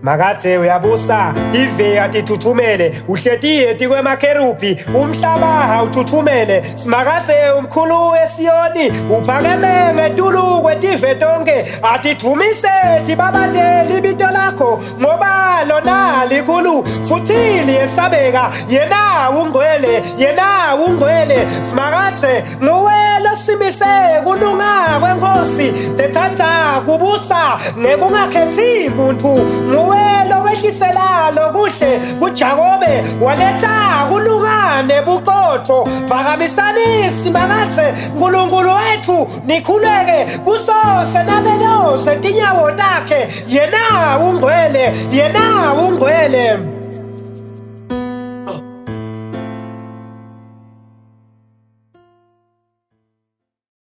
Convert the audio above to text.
Makathe uyabusa ive atithuthumele uhletiye tikwemakherubi umhlaba hawuthuthumele simakathe umkhulu eSiyoni uphakeme ngetulu kwetive tonke atithumise tibabate libito lakho ngoba lona likhulu futhi liyesabeka yena ungcwele simakathe nguwelo simise kulunga kwenkosi lethatha kubusa ngekungakhethi muntu Welo wehlisela lokuhle kuJakobe waletha kulungane buqotho phakamisanisi makathe uNkulunkulu wethu nikhuleke kusose nabelose tinyawo takhe yena ungcwele